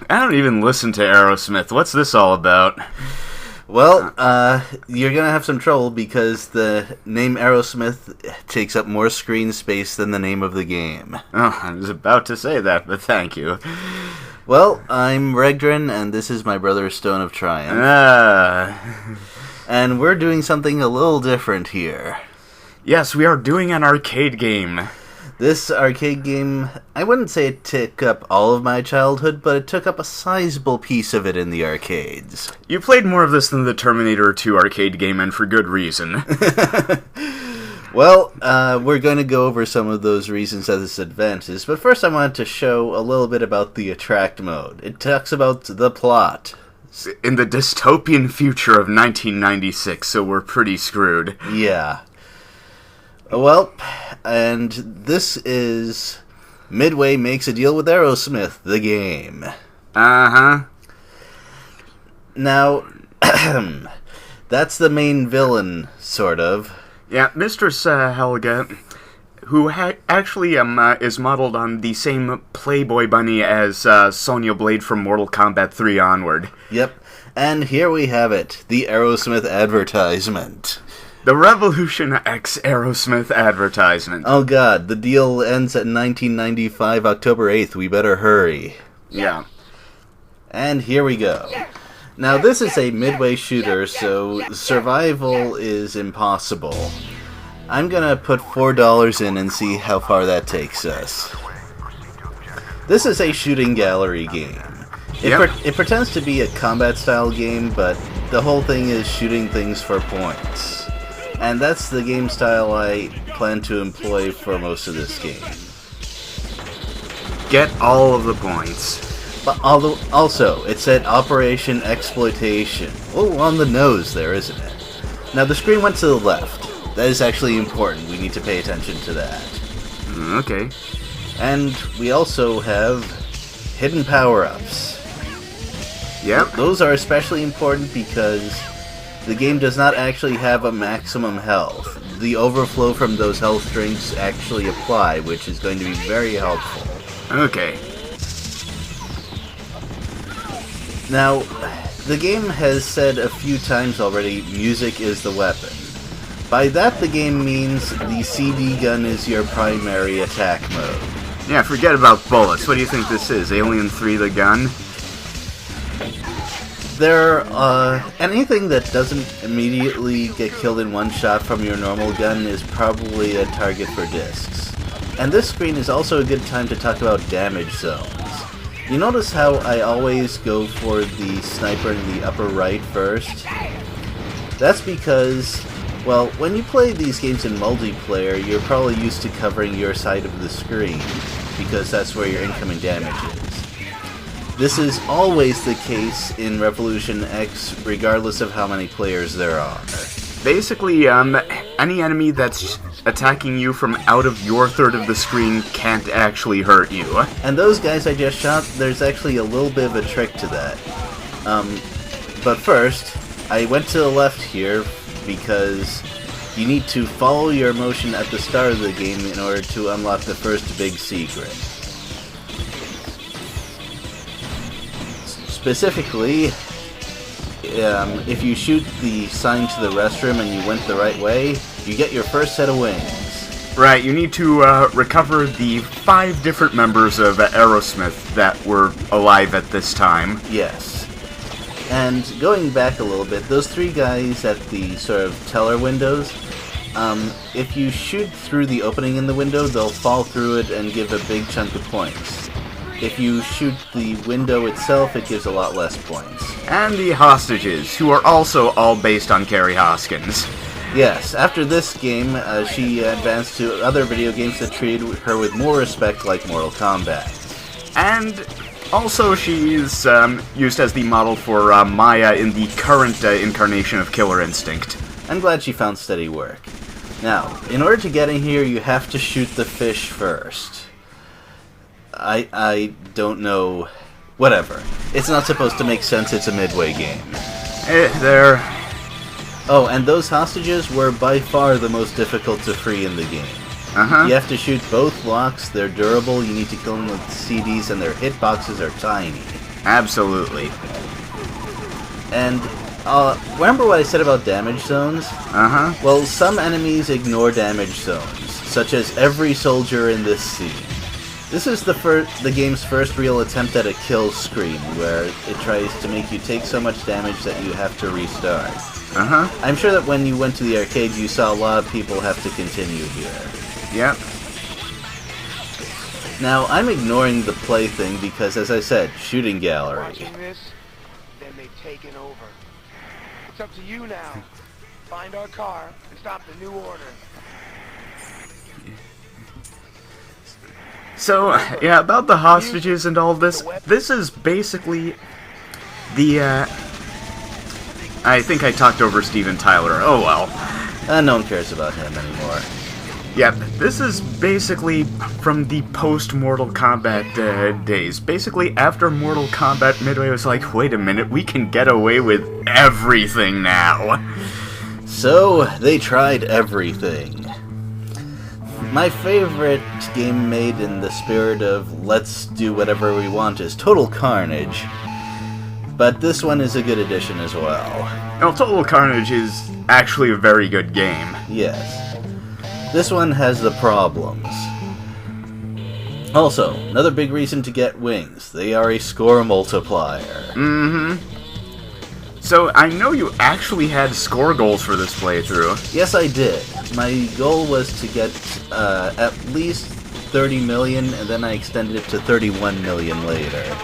I don't even listen to Aerosmith. What's this all about? Well, you're gonna have some trouble because the name Aerosmith takes up more screen space than the name of the game. Oh, I was about to say that, but thank you. Well, I'm Regdrin, and this is my brother Stone of Triumph. And we're doing something a little different here. Yes, we are doing an arcade game. This arcade game, I wouldn't say it took up all of my childhood, but it took up a sizable piece of it in the arcades. You played more of this than the Terminator 2 arcade game, and for good reason. Well, we're going to go over some of those reasons as its advances, but first I wanted to show a little bit about the attract mode. It talks about the plot. In the dystopian future of 1996, so we're pretty screwed. Yeah. Well, and this is Midway makes a deal with Aerosmith, the game. Uh-huh. Now, that's the main villain, sort of. Yeah, Mistress Helga, who actually is modeled on the same Playboy bunny as Sonya Blade from Mortal Kombat 3 onward. Yep, and here we have it, the Aerosmith advertisement. The Revolution X Aerosmith advertisement. Oh god, the deal ends at 1995, October 8th. We better hurry. Yeah. And here we go. Now, this is a Midway shooter, so survival is impossible. I'm gonna put $4 in and see how far that takes us. This is a shooting gallery game. It pretends to be a combat-style game, but the whole thing is shooting things for points. And that's the game style I plan to employ for most of this game. Get all of the points. But also, it said Operation Exploitation. Oh, on the nose there, isn't it? Now, the screen went to the left. That is actually important. We need to pay attention to that. Okay. And we also have hidden power-ups. Yep. Those are especially important because the game does not actually have a maximum health. The overflow from those health drinks actually apply, which is going to be very helpful. Okay. Now, the game has said a few times already, music is the weapon. By that, the game means the CD gun is your primary attack mode. Yeah, forget about bullets. What do you think this is? Alien 3 the gun? Anything that doesn't immediately get killed in one shot from your normal gun is probably a target for discs. And this screen is also a good time to talk about damage zones. You notice how I always go for the sniper in the upper right first? That's because, well, when you play these games in multiplayer, you're probably used to covering your side of the screen, because that's where your incoming damage is. This is always the case in Revolution X, regardless of how many players there are. Basically, any enemy that's attacking you from out of your third of the screen can't actually hurt you. And those guys I just shot, there's actually a little bit of a trick to that. But first, I went to the left here because you need to follow your motion at the start of the game in order to unlock the first big secret. Specifically, if you shoot the sign to the restroom and you went the right way, you get your first set of wings. Right, you need to recover the 5 different members of Aerosmith that were alive at this time. Yes. And going back a little bit, those 3 guys at the sort of teller windows, if you shoot through the opening in the window, they'll fall through it and give a big chunk of points. If you shoot the window itself, it gives a lot less points. And the hostages, who are also all based on Carrie Hoskins. Yes, after this game, she advanced to other video games that treated her with more respect, like Mortal Kombat. And also she's used as the model for Maya in the current incarnation of Killer Instinct. I'm glad she found steady work. Now, in order to get in here, you have to shoot the fish first. I don't know. Whatever. It's not supposed to make sense, it's a Midway game. There. Oh, and those hostages were by far the most difficult to free in the game. Uh-huh. You have to shoot both blocks, they're durable, you need to kill them with CDs, and their hitboxes are tiny. Absolutely. And remember what I said about damage zones? Uh-huh. Well, some enemies ignore damage zones, such as every soldier in this scene. This is the game's first real attempt at a kill screen, where it tries to make you take so much damage that you have to restart. Uh-huh. I'm sure that when you went to the arcade, you saw a lot of people have to continue here. Yep. Now, I'm ignoring the play thing because, as I said, shooting gallery. Watching this, then they've taken over. It's up to you now. Find our car and stop the new order. So, yeah, about the hostages and all this, this is basically the, I think I talked over Steven Tyler. Oh well. No one cares about him anymore. Yeah, this is basically from the post-Mortal Kombat days. Basically, after Mortal Kombat, Midway was like, wait a minute, we can get away with everything now. So, they tried everything. My favorite game made in the spirit of let's do whatever we want is Total Carnage. But this one is a good addition as well. Now, Total Carnage is actually a very good game. Yes. This one has the problems. Also, another big reason to get wings. They are a score multiplier. Mm-hmm. So, I know you actually had score goals for this playthrough. Yes, I did. My goal was to get at least 30 million, and then I extended it to 31 million later.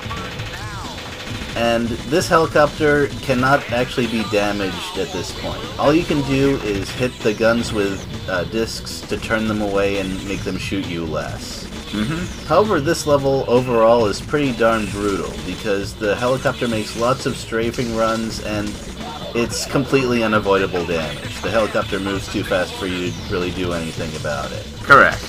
And this helicopter cannot actually be damaged at this point. All you can do is hit the guns with discs to turn them away and make them shoot you less. Mm-hmm. However, this level overall is pretty darn brutal, because the helicopter makes lots of strafing runs, and it's completely unavoidable damage. The helicopter moves too fast for you to really do anything about it. Correct.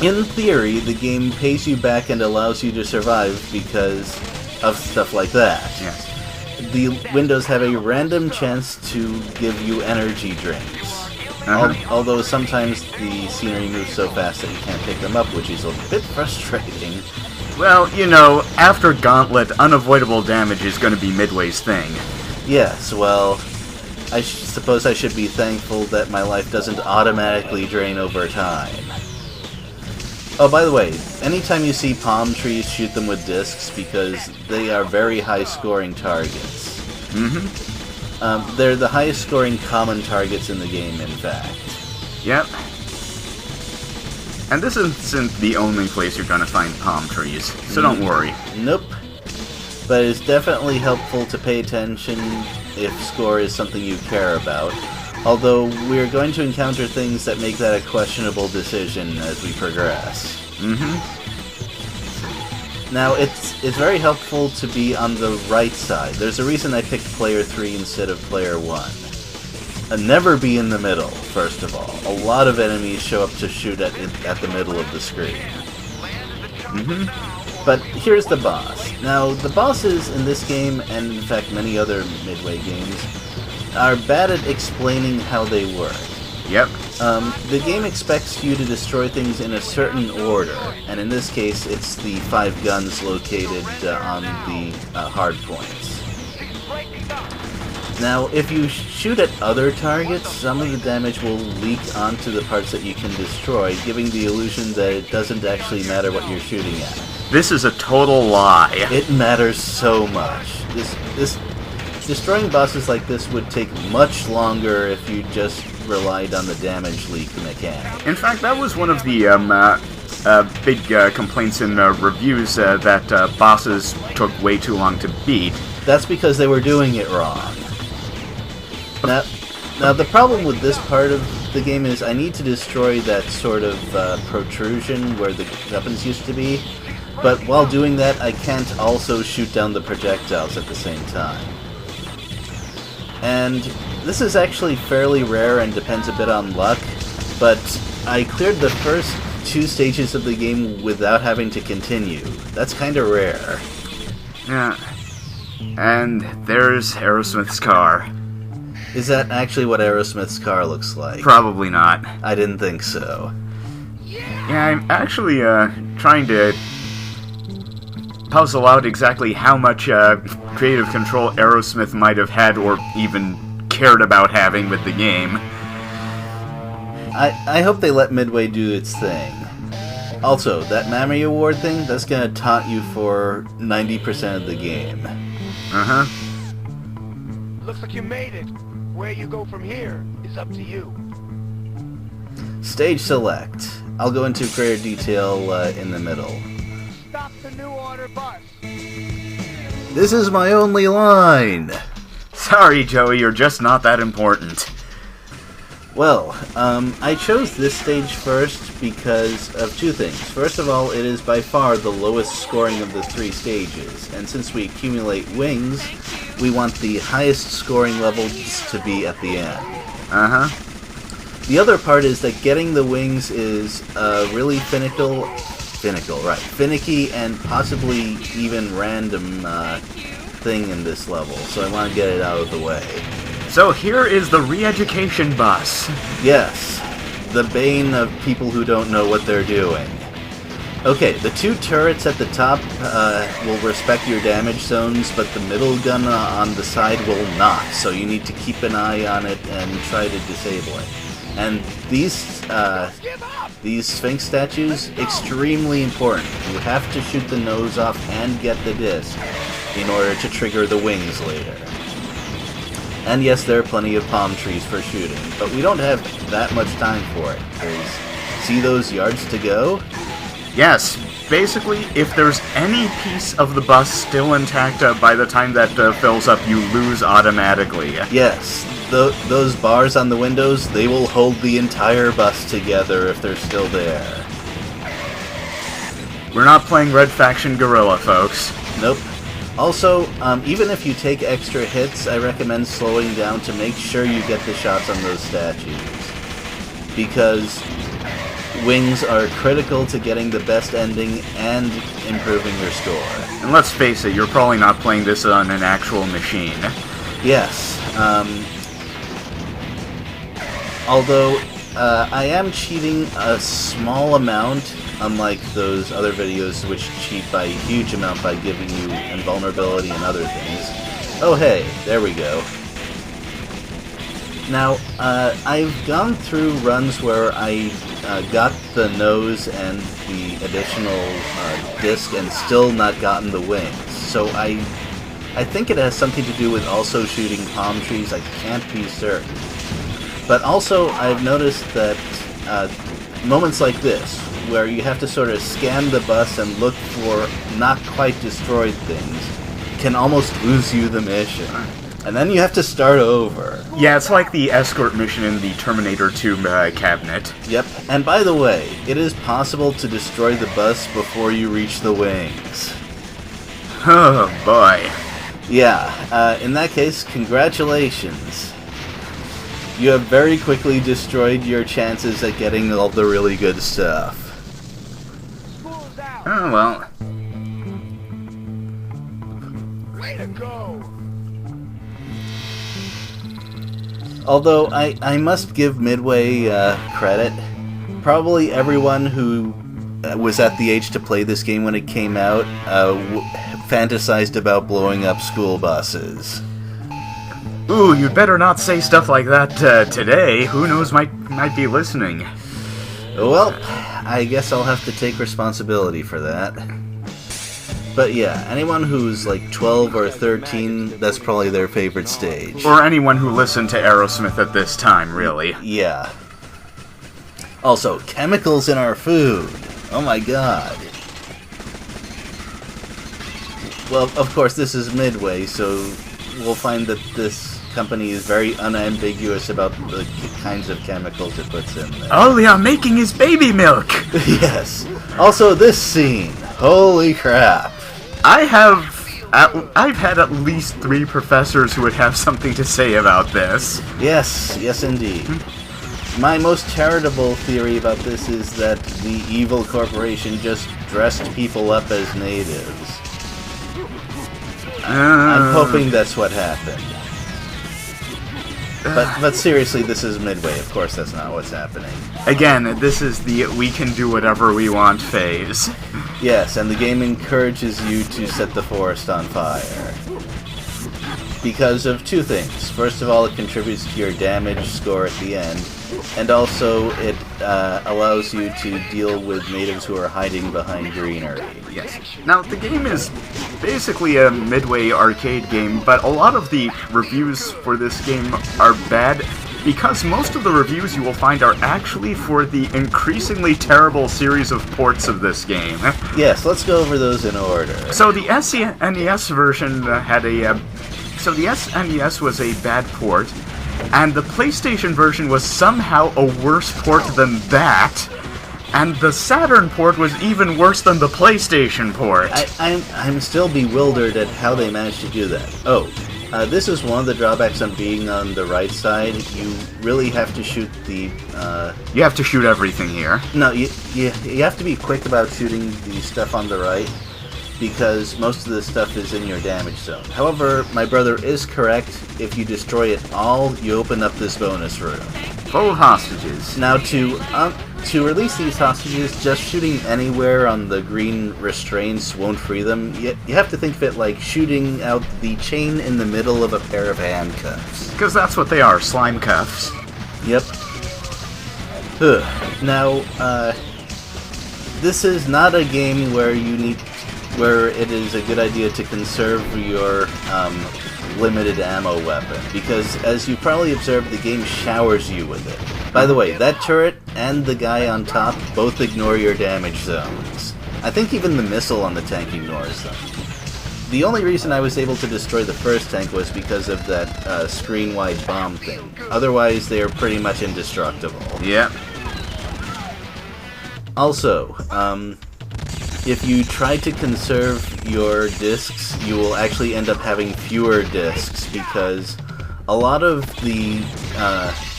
In theory, the game pays you back and allows you to survive because of stuff like that. Yes. The windows have a random chance to give you energy drinks. Although sometimes the scenery moves so fast that you can't pick them up, which is a bit frustrating. Well, you know, after Gauntlet, unavoidable damage is going to be Midway's thing. Yes, well, I suppose I should be thankful that my life doesn't automatically drain over time. Oh, by the way, anytime you see palm trees, shoot them with discs, because they are very high-scoring targets. Mm-hmm. They're the highest-scoring common targets in the game, in fact. Yep. And this isn't the only place you're gonna find palm trees, so don't worry. Nope. But it's definitely helpful to pay attention if score is something you care about. Although we're going to encounter things that make that a questionable decision as we progress. Mm-hmm. Now, it's very helpful to be on the right side. There's a reason I picked player 3 instead of player 1. Never be in the middle, first of all. A lot of enemies show up to shoot at the middle of the screen. Mm-hmm. But here's the boss. Now, the bosses in this game, and in fact many other Midway games, are bad at explaining how they work. Yep. The game expects you to destroy things in a certain order, and in this case, it's the 5 guns located on the hard points. Now, if you shoot at other targets, some of the damage will leak onto the parts that you can destroy, giving the illusion that it doesn't actually matter what you're shooting at. This is a total lie. It matters so much. Destroying bosses like this would take much longer if you just relied on the damage leak mechanic. In fact, that was one of the big complaints in reviews, that bosses took way too long to beat. That's because they were doing it wrong. Now the problem with this part of the game is I need to destroy that sort of protrusion where the weapons used to be, but while doing that, I can't also shoot down the projectiles at the same time. And this is actually fairly rare and depends a bit on luck, but I cleared the first 2 stages of the game without having to continue. That's kinda rare. Yeah. And there's Aerosmith's car. Is that actually what Aerosmith's car looks like? Probably not. I didn't think so. Yeah, I'm actually trying to puzzle out exactly how much creative control Aerosmith might have had or even cared about having with the game. I hope they let Midway do its thing. Also, that Memory Award thing, that's gonna taunt you for 90% of the game. Uh-huh. Looks like you made it. Where you go from here is up to you. Stage select. I'll go into greater detail in the middle. Stop the New Order bus. This is my only line! Sorry, Joey, you're just not that important. Well, I chose this stage first because of two things. First of all, it is by far the lowest scoring of the 3 stages, and since we accumulate wings, we want the highest scoring levels to be at the end. Uh-huh. The other part is that getting the wings is really finicky and possibly even random thing in this level, so I want to get it out of the way. So here is the re-education bus. Yes, the bane of people who don't know what they're doing. Okay, the 2 turrets at the top will respect your damage zones, but the middle gun on the side will not, so you need to keep an eye on it and try to disable it. And these Sphinx statues, extremely important. You have to shoot the nose off and get the disc in order to trigger the wings later. And yes, there are plenty of palm trees for shooting, but we don't have that much time for it, because see those yards to go? Yes, basically, if there's any piece of the bus still intact by the time that fills up, you lose automatically. Yes, those bars on the windows, they will hold the entire bus together if they're still there. We're not playing Red Faction Guerrilla, folks. Nope. Also, even if you take extra hits, I recommend slowing down to make sure you get the shots on those statues. Because wings are critical to getting the best ending and improving your score. And let's face it, you're probably not playing this on an actual machine. Yes. Although, I am cheating a small amount, unlike those other videos which cheat by a huge amount by giving you invulnerability and other things. Oh hey, there we go. Now, I've gone through runs where I got the nose and the additional disc and still not gotten the wings. So I think it has something to do with also shooting palm trees, I can't be certain. But also, I've noticed that moments like this, where you have to sort of scan the bus and look for not quite destroyed things, can almost lose you the mission. And then you have to start over. Yeah, it's like the escort mission in the Terminator 2 cabinet. Yep, and by the way, it is possible to destroy the bus before you reach the wings. Oh boy. Yeah, in that case, congratulations. You have very quickly destroyed your chances at getting all the really good stuff. School's out. Oh well. Way to go. Although, I must give Midway credit. Probably everyone who was at the age to play this game when it came out fantasized about blowing up school buses. Ooh, you'd better not say stuff like that today. Who knows might be listening. Well, I guess I'll have to take responsibility for that. But yeah, anyone who's like 12 or 13, that's probably their favorite stage. Or anyone who listened to Aerosmith at this time, really. Yeah. Also, chemicals in our food. Oh my god. Well, of course, this is Midway, so we'll find that this company is very unambiguous about the kinds of chemicals it puts in there. All they are making is baby milk! Yes. Also, this scene. Holy crap. I've had at least 3 professors who would have something to say about this. Yes, yes indeed. My most charitable theory about this is that the evil corporation just dressed people up as natives. I'm hoping that's what happened. But seriously, this is Midway. Of course, that's not what's happening. Again, this is the we can do whatever we want phase. Yes, and the game encourages you to set the forest on fire. Because of two things. First of all, it contributes to your damage score at the end, and also it allows you to deal with natives who are hiding behind greenery. Yes. Now, the game is basically a Midway arcade game, but a lot of the reviews for this game are bad, because most of the reviews you will find are actually for the increasingly terrible series of ports of this game. Yes, let's go over those in order. So the SNES version had a... So the SNES was a bad port, and the PlayStation version was somehow a worse port than that, and the Saturn port was even worse than the PlayStation port. I'm still bewildered at how they managed to do that. Oh, this is one of the drawbacks on being on the right side. You really have to shoot the... You have to shoot everything here. No, you have to be quick about shooting the stuff on the right, because most of the stuff is in your damage zone. However, my brother is correct. If you destroy it all, you open up this bonus room. Full of hostages. Now, to release these hostages, just shooting anywhere on the green restraints won't free them. You have to think of it like shooting out the chain in the middle of a pair of handcuffs. Because that's what they are, slime cuffs. Yep. Ugh. Now, this is not a game where it is a good idea to conserve your limited ammo weapon, because as you probably observed, the game showers you with it. By the way, that turret and the guy on top both ignore your damage zones. I think even the missile on the tank ignores them. The only reason I was able to destroy the first tank was because of that screen-wide bomb thing. Otherwise, they are pretty much indestructible. Yep. Also, if you try to conserve your discs, you will actually end up having fewer discs, because a lot of the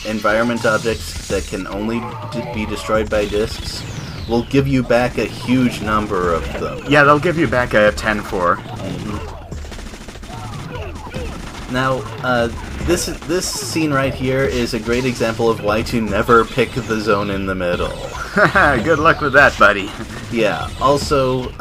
environment objects that can only be destroyed by discs will give you back a huge number of them. Yeah, they'll give you back a 10-4. Now, this scene right here is a great example of why to never pick the zone in the middle. Good luck with that, buddy. Yeah, also,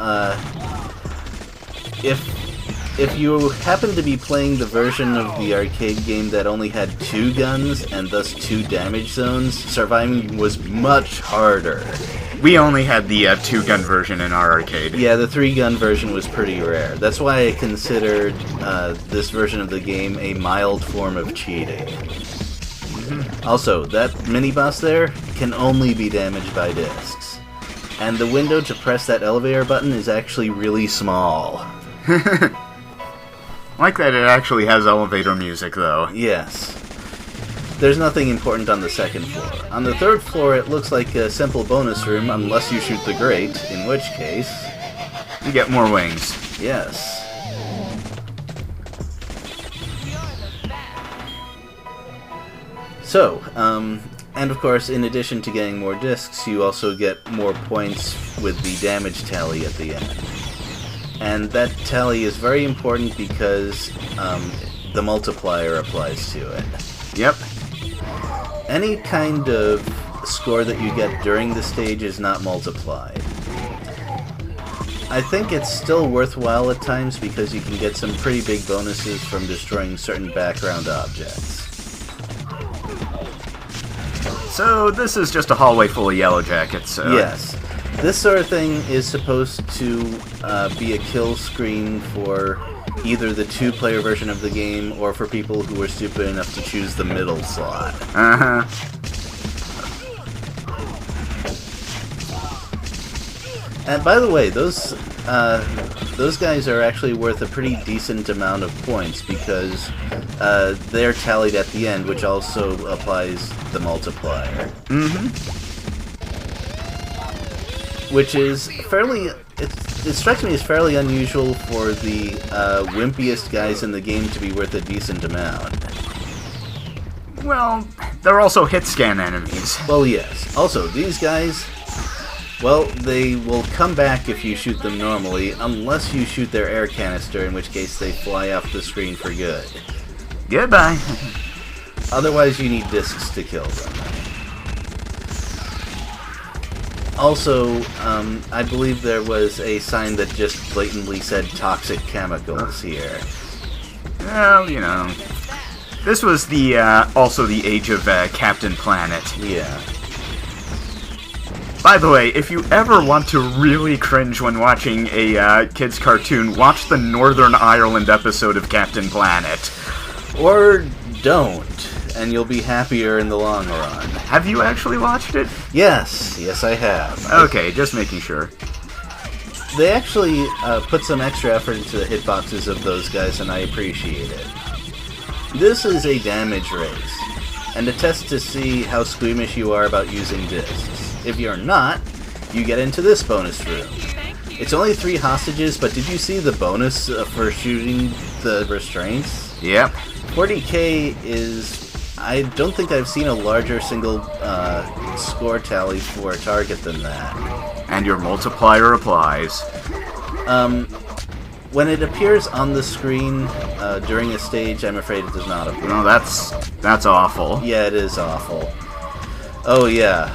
if you happen to be playing the version of the arcade game that only had 2 guns and thus 2 damage zones, surviving was much harder. We only had the 2-gun version in our arcade. Yeah, the 3-gun version was pretty rare. That's why I considered this version of the game a mild form of cheating. Also, that mini-boss there can only be damaged by discs. And the window to press that elevator button is actually really small. Like that it actually has elevator music, though. Yes. There's nothing important on the second floor. On the third floor, it looks like a simple bonus room, unless you shoot the grate, in which case... You get more wings. Yes. So, and of course, in addition to getting more discs, you also get more points with the damage tally at the end. And that tally is very important because the multiplier applies to it. Yep. Any kind of score that you get during the stage is not multiplied. I think it's still worthwhile at times because you can get some pretty big bonuses from destroying certain background objects. So this is just a hallway full of yellow jackets. Yes. This sort of thing is supposed to be a kill screen for either the 2-player version of the game or for people who are stupid enough to choose the middle slot. Uh-huh. And by the way, those guys are actually worth a pretty decent amount of points because they're tallied at the end, which also applies the multiplier. Mm-hmm. Which is fairly... It strikes me as fairly unusual for the wimpiest guys in the game to be worth a decent amount. Well, they're also hit scan enemies. Well, yes. Also, these guys... Well, they will come back if you shoot them normally, unless you shoot their air canister, in which case they fly off the screen for good. Goodbye. Otherwise, you need discs to kill them. Also, I believe there was a sign that just blatantly said toxic chemicals here. Well, you know, this was the also the age of Captain Planet. Yeah. By the way, if you ever want to really cringe when watching a kids' cartoon, watch the Northern Ireland episode of Captain Planet. Or don't, and you'll be happier in the long run. Have you actually watched it? Yes, I have. Okay, just making sure. They actually put some extra effort into the hitboxes of those guys, and I appreciate it. This is a damage race, and a test to see how squeamish you are about using discs. If you're not, you get into this bonus room. It's only 3 hostages, but did you see the bonus for shooting the restraints? Yep. 40k is... I don't think I've seen a larger single score tally for a target than that. And your multiplier applies. When it appears on the screen during a stage, I'm afraid it does not appear. No, that's awful. Yeah, it is awful. Oh yeah,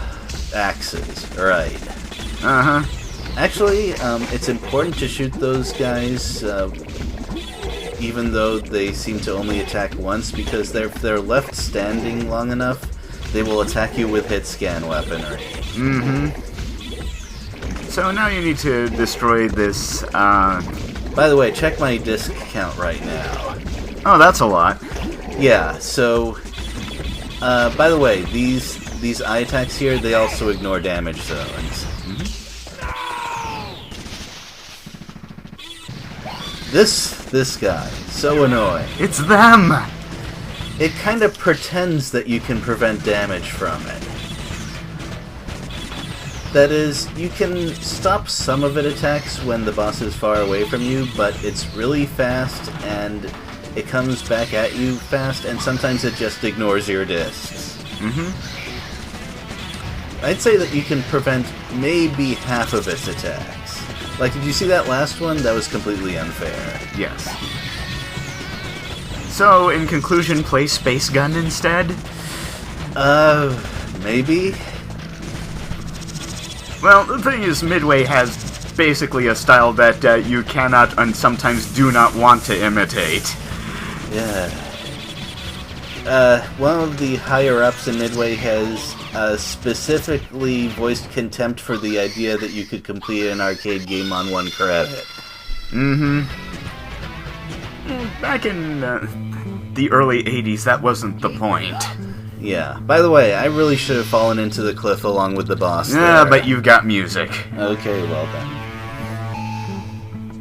axes, right. Uh-huh. Actually, it's important to shoot those guys, even though they seem to only attack once, because if they're left standing long enough, they will attack you with hit scan weaponry. Mm-hmm. So now you need to destroy this, By the way, check my disc count right now. Oh, that's a lot. Yeah, so... by the way, these eye attacks here, they also ignore damage zones. This guy, so annoying. It's them! It kind of pretends that you can prevent damage from it. That is, you can stop some of its attacks when the boss is far away from you, but it's really fast, and it comes back at you fast, and sometimes it just ignores your discs. I'd say that you can prevent maybe half of its attacks. Like, did you see that last one? That was completely unfair. Yes. So, in conclusion, play Space Gun instead? Maybe? Well, the thing is, Midway has basically a style that you cannot and sometimes do not want to imitate. Yeah. One of the higher-ups in Midway has specifically voiced contempt for the idea that you could complete an arcade game on 1 credit. Back in the early 80s, that wasn't the point. Yeah. By the way, I really should have fallen into the cliff along with the boss Yeah, there. but you've got music. Okay, well then.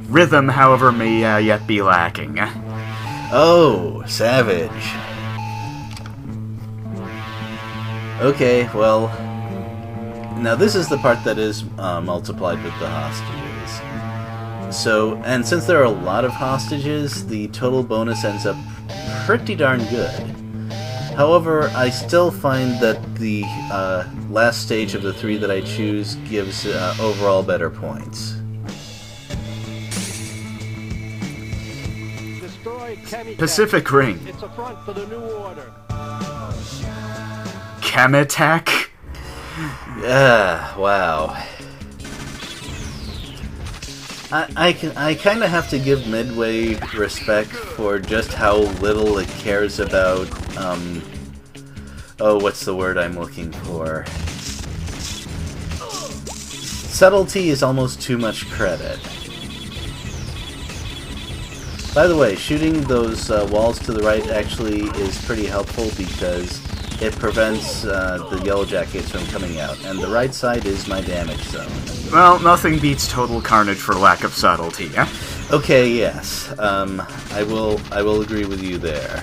Rhythm, however, may yet be lacking. Oh, savage. Okay, well... Now this is the part that is multiplied with the hostages. So, and since there are a lot of hostages, the total bonus ends up pretty darn good. However, I still find that the last stage of the 3 that I choose gives overall better points. Pacific Ring. It's a front for the new order. Chemattack? Wow. I kind of have to give Midway respect for just how little it cares about, oh, what's the word I'm looking for? Subtlety is almost too much credit. By the way, shooting those walls to the right actually is pretty helpful because it prevents the Yellow Jackets from coming out, and the right side is my damage zone. Well, nothing beats total carnage for lack of subtlety, eh? Okay, yes. I will agree with you there.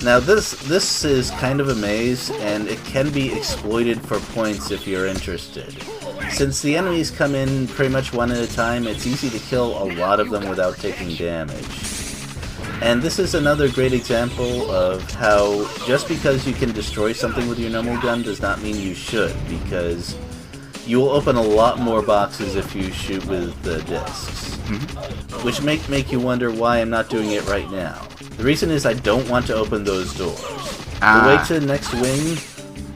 Now this is kind of a maze, and it can be exploited for points if you're interested. Since the enemies come in pretty much one at a time, it's easy to kill a lot of them without taking damage. And this is another great example of how just because you can destroy something with your normal gun does not mean you should, because you will open a lot more boxes if you shoot with the discs. which make you wonder why I'm not doing it right now. The reason is I don't want to open those doors. The way to the next wing...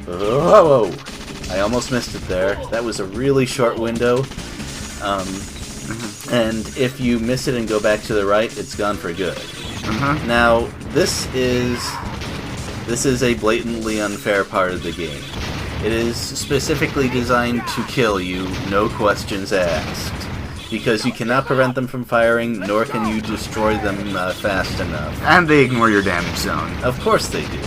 Whoa! I almost missed it there. That was a really short window. And if you miss it and go back to the right, it's gone for good. Now, this is a blatantly unfair part of the game. It is specifically designed to kill you, no questions asked. Because you cannot prevent them from firing, nor can you destroy them fast enough. And they ignore your damage zone. Of course they do.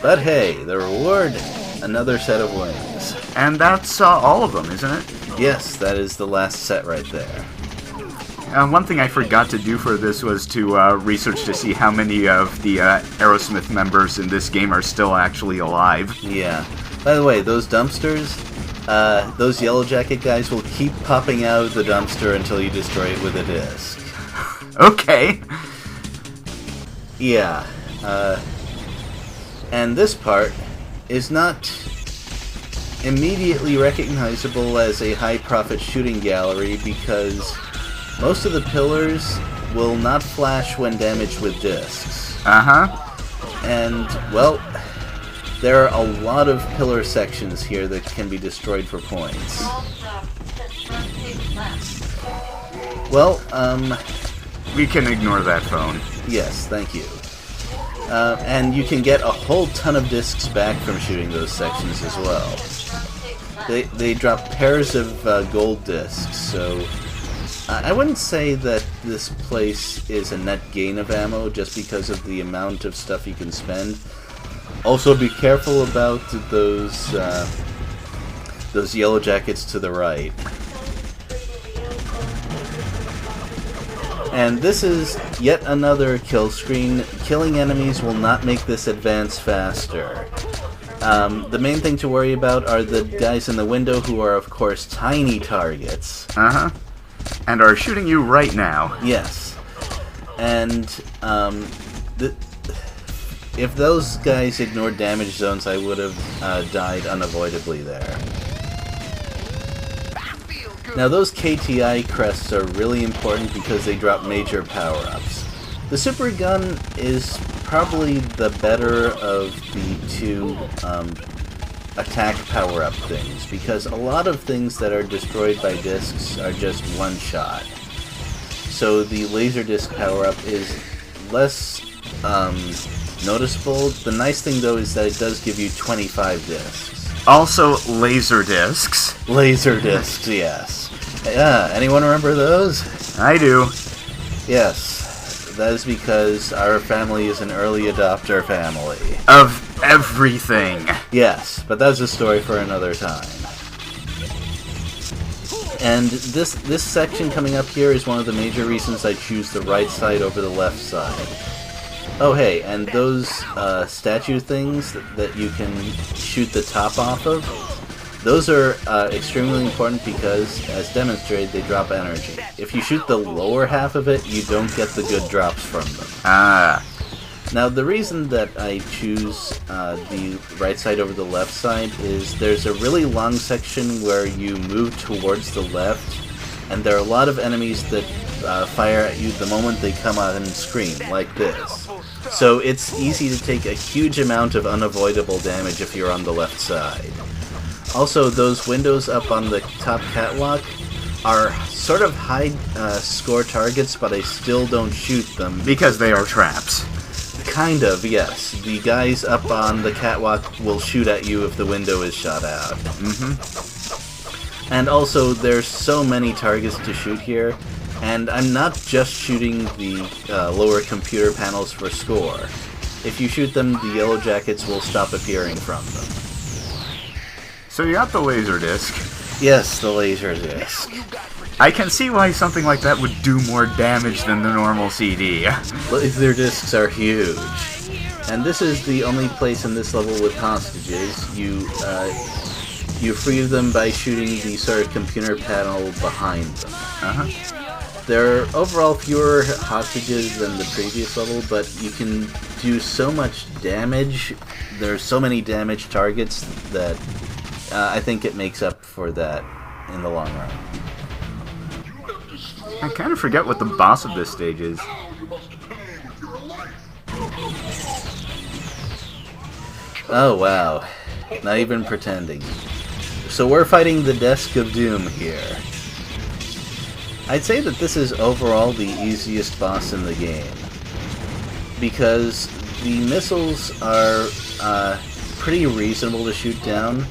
But hey, the reward, another set of wings. And that's all of them, isn't it? Yes, that is the last set right there. One thing I forgot to do for this was to research to see how many of the Aerosmith members in this game are still actually alive. Yeah. By the way, those dumpsters, those Yellow Jacket guys will keep popping out of the dumpster until you destroy it with a disc. Okay. Yeah. And this part is not immediately recognizable as a high-profit shooting gallery because most of the pillars will not flash when damaged with discs. And, well, there are a lot of pillar sections here that can be destroyed for points. Well, we can ignore that phone. Yes, thank you. And you can get a whole ton of discs back from shooting those sections as well. They drop pairs of gold discs, so I wouldn't say that this place is a net gain of ammo just because of the amount of stuff you can spend. Also, be careful about those Yellow Jackets to the right. And this is yet another kill screen. Killing enemies will not make this advance faster. The main thing to worry about are the guys in the window who are, of course, tiny targets. And are shooting you right now. Yes. And, if those guys ignored damage zones, I would have died unavoidably there. Now, those KTI crests are really important because they drop major power-ups. The super gun is probably the better of the two attack power-up things, because a lot of things that are destroyed by discs are just one shot. So the laser disc power-up is less noticeable. The nice thing, though, is that it does give you 25 discs. Also, laser discs. Laser discs, yes. Yeah, anyone remember those? I do. Yes, that is because our family is an early adopter family. Of everything. Yes, but that's a story for another time. And this section coming up here is one of the major reasons I choose the right side over the left side. Oh hey, and those statue things that you can shoot the top off of, those are extremely important because, as demonstrated, they drop energy. If you shoot the lower half of it, you don't get the good drops from them. Now, the reason that I choose the right side over the left side is there's a really long section where you move towards the left, and there are a lot of enemies that fire at you the moment they come out and scream, like this. So it's easy to take a huge amount of unavoidable damage if you're on the left side. Also, those windows up on the top catwalk are sort of high score targets, but I still don't shoot them. Because they are traps. Kind of, yes. The guys up on the catwalk will shoot at you if the window is shot out. And also, there's so many targets to shoot here, and I'm not just shooting the lower computer panels for score. If you shoot them, the Yellow Jackets will stop appearing from them. So you got the laser disc. Yes, the laser disc. I can see why something like that would do more damage than the normal CD. Laser discs are huge. And this is the only place in this level with hostages. You free them by shooting the sort of computer panel behind them. There are overall fewer hostages than the previous level, but you can do so much damage. There are so many damage targets that I think it makes up for that in the long run. I kind of forget what the boss of this stage is. Oh wow, not even pretending. So we're fighting the Desk of Doom here. I'd say that this is overall the easiest boss in the game, because the missiles are pretty reasonable to shoot down,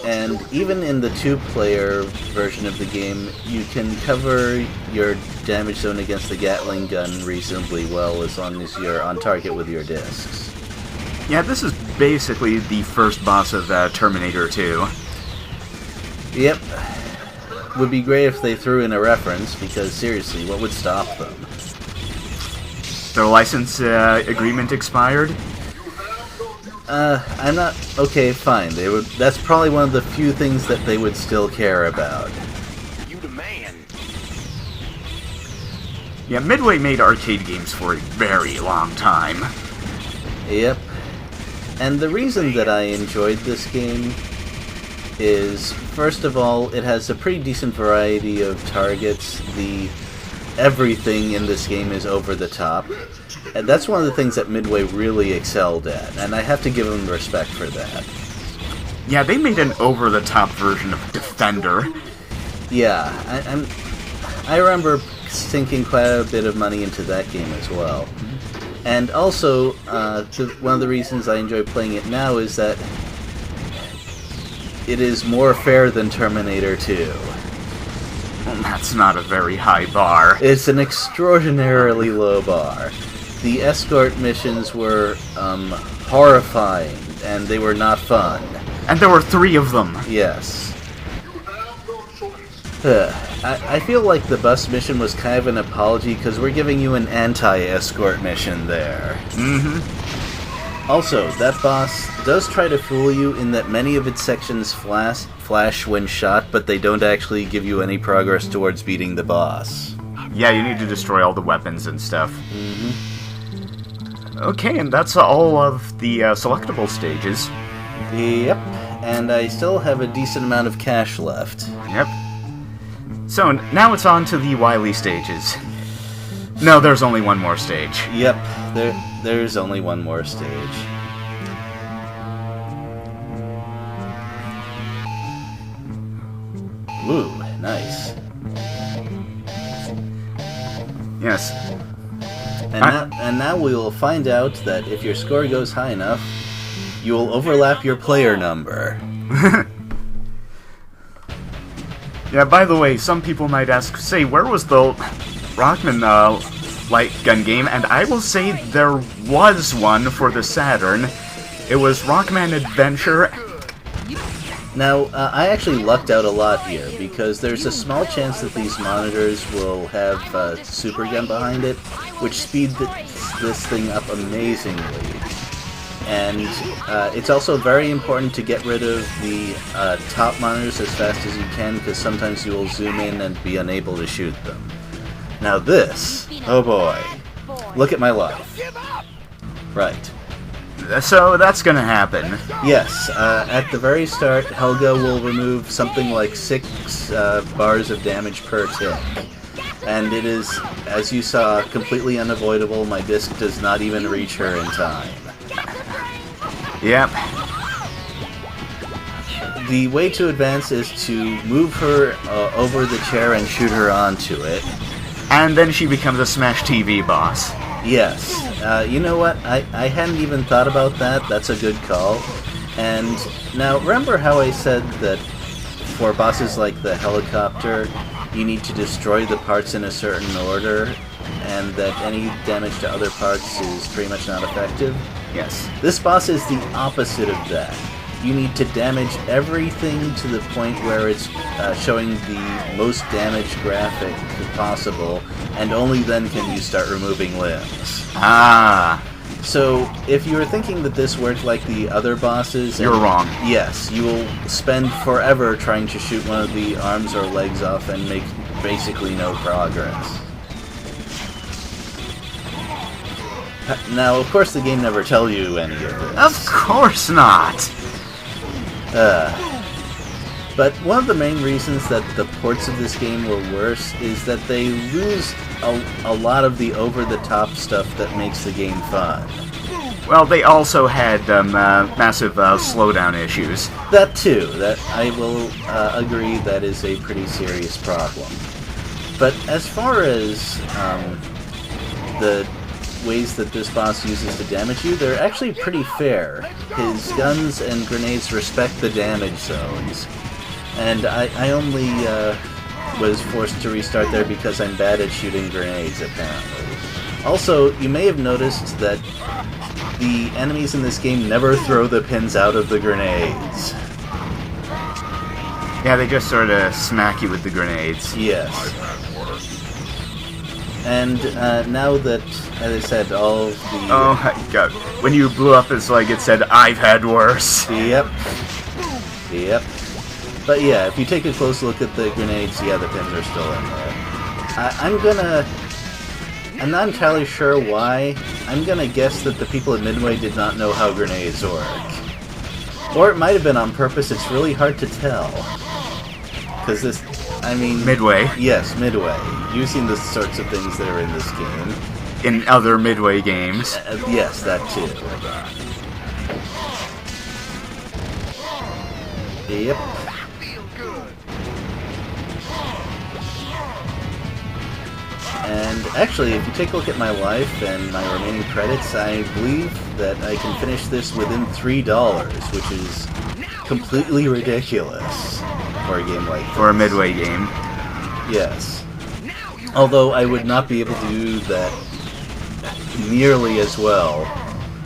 and even in the 2-player version of the game, you can cover your damage zone against the Gatling gun reasonably well as long as you're on target with your discs. Yeah, this is basically the first boss of Terminator 2. Yep. Would be great if they threw in a reference, because seriously, what would stop them? Their license agreement expired? I'm not... Okay, fine. They would. That's probably one of the few things that they would still care about. You the man. Yeah, Midway made arcade games for a very long time. Yep. And the reason that I enjoyed this game is, first of all, it has a pretty decent variety of targets. Everything in this game is over the top. And that's one of the things that Midway really excelled at, and I have to give them respect for that. Yeah, they made an over-the-top version of Defender. Yeah, I remember sinking quite a bit of money into that game as well. And also, one of the reasons I enjoy playing it now is that it is more fair than Terminator 2. Well, that's not a very high bar. It's an extraordinarily low bar. The escort missions were horrifying, and they were not fun. And there were 3 of them. Yes. I feel like the bus mission was kind of an apology, because we're giving you an anti-escort mission there. Mm-hmm. Also, that boss does try to fool you in that many of its sections flash when shot, but they don't actually give you any progress towards beating the boss. Yeah, you need to destroy all the weapons and stuff. Mm-hmm. Okay, and that's all of the selectable stages. Yep, and I still have a decent amount of cash left. Yep. So, now it's on to the Wily stages. No, there's only one more stage. Yep, there's only one more stage. Ooh, nice. Yes. And now we will find out that if your score goes high enough, you will overlap your player number. Yeah, by the way, some people might ask, say, where was the Rockman light gun game? And I will say there was one for the Saturn. It was Rockman Adventure. Now, I actually lucked out a lot here, because there's a small chance that these monitors will have Super Gun behind it, which speeds this thing up amazingly. And it's also very important to get rid of the top monitors as fast as you can, because sometimes you will zoom in and be unable to shoot them. Now this, oh boy, look at my life. Right. So that's gonna happen. Yes, at the very start, Helga will remove something like 6 bars of damage per tick. And it is, as you saw, completely unavoidable. My disc does not even reach her in time. Yep. The way to advance is to move her over the chair and shoot her onto it. And then she becomes a Smash TV boss. Yes. You know what? I hadn't even thought about that. That's a good call. And now, remember how I said that for bosses like the helicopter, you need to destroy the parts in a certain order, and that any damage to other parts is pretty much not effective? Yes. This boss is the opposite of that. You need to damage everything to the point where it's showing the most damage graphic possible, and only then can you start removing limbs. Ah. So, if you were thinking that this worked like the other bosses... You're wrong. Yes, you will spend forever trying to shoot one of the arms or legs off and make basically no progress. Now, of course, the game never tells you any of this. Of course not. But one of the main reasons that the ports of this game were worse is that they lose a lot of the over-the-top stuff that makes the game fun. Well, they also had massive slowdown issues. That too, that I will agree that is a pretty serious problem. But as far as the ways that this boss uses to damage you, they're actually pretty fair. His guns and grenades respect the damage zones. And I only was forced to restart there because I'm bad at shooting grenades, apparently. Also, you may have noticed that the enemies in this game never throw the pins out of the grenades. Yeah, they just sort of smack you with the grenades. Yes. And now that, as I said, all of the... Oh my god. When you blew up, it's like it said, I've had worse. Yep. But yeah, if you take a close look at the grenades, yeah, the pins are still in there. I'm not entirely sure why. I'm gonna guess that the people at Midway did not know how grenades work. Or it might have been on purpose, it's really hard to tell. Because this, I mean... Midway. Yes, Midway. Using the sorts of things that are in this game. In other Midway games. Yes, that too. Yep. And actually, if you take a look at my life and my remaining credits, I believe that I can finish this within $3, which is completely ridiculous for a game like this. For a Midway game. Yes. Although I would not be able to do that nearly as well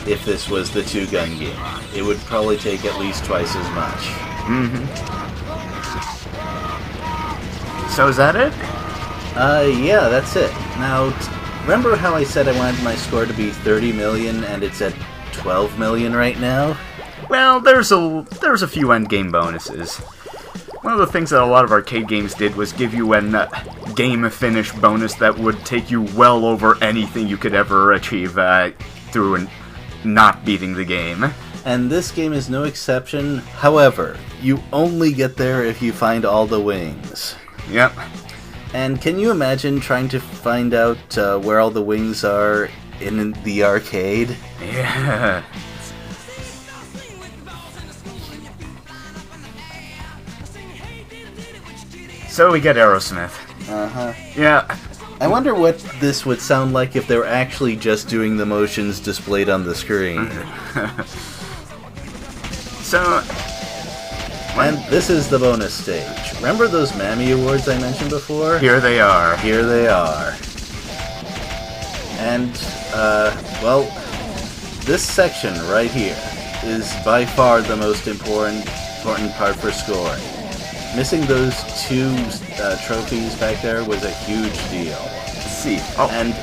if this was the two-gun game. It would probably take at least twice as much. Mm-hmm. So is that it? Yeah, that's it. Now, remember how I said I wanted my score to be 30 million and it's at 12 million right now? Well, there's a few endgame bonuses. One of the things that a lot of arcade games did was give you a game finish bonus that would take you well over anything you could ever achieve through not beating the game. And this game is no exception. However, you only get there if you find all the wings. Yep. And can you imagine trying to find out where all the wings are in the arcade? Yeah. So we get Aerosmith. Uh-huh. Yeah. I wonder what this would sound like if they were actually just doing the motions displayed on the screen. So... And this is the bonus stage. Remember those Mammy Awards I mentioned before? Here they are. Here they are. And, well, this section right here is by far the most important part for scoring. Missing those two trophies back there was a huge deal. See. Oh. And,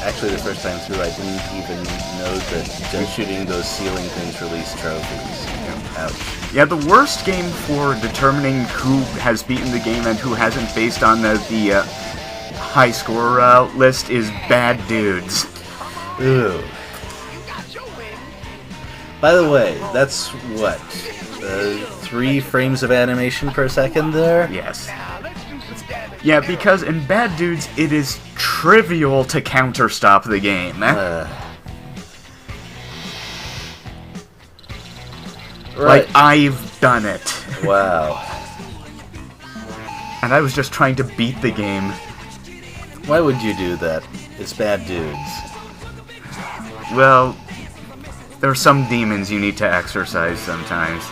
actually the first time through I didn't even know that just shooting those ceiling things released trophies. Ouch. Yeah, the worst game for determining who has beaten the game and who hasn't based on the high score list is Bad Dudes. Ooh. By the way, that's what? 3 frames of animation per second there? Yes. Yeah, because in Bad Dudes, it is trivial to counter-stop the game. Right. Like, I've done it. Wow. And I was just trying to beat the game. Why would you do that? It's Bad Dudes. Well, there are some demons you need to exercise sometimes.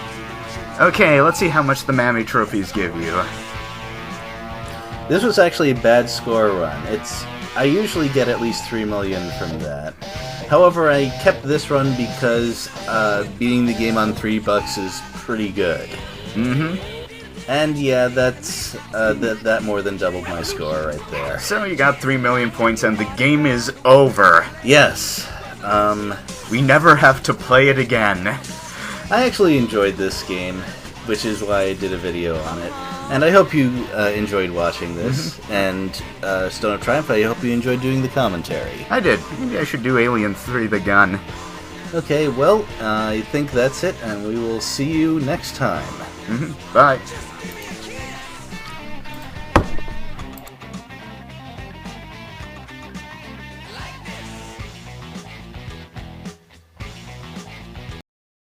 Okay, let's see how much the Mammy trophies give you. This was actually a bad score run. I usually get at least 3 million from that. However, I kept this run because beating the game on $3 is pretty good. Mm-hmm. And yeah, that's that more than doubled my score right there. So you got 3 million points and the game is over. Yes. We never have to play it again. I actually enjoyed this game, which is why I did a video on it. And I hope you enjoyed watching this. And Stone of Triumph, I hope you enjoyed doing the commentary. I did. Maybe I should do Alien 3 The Gun. Okay, well, I think that's it, and we will see you next time. Bye.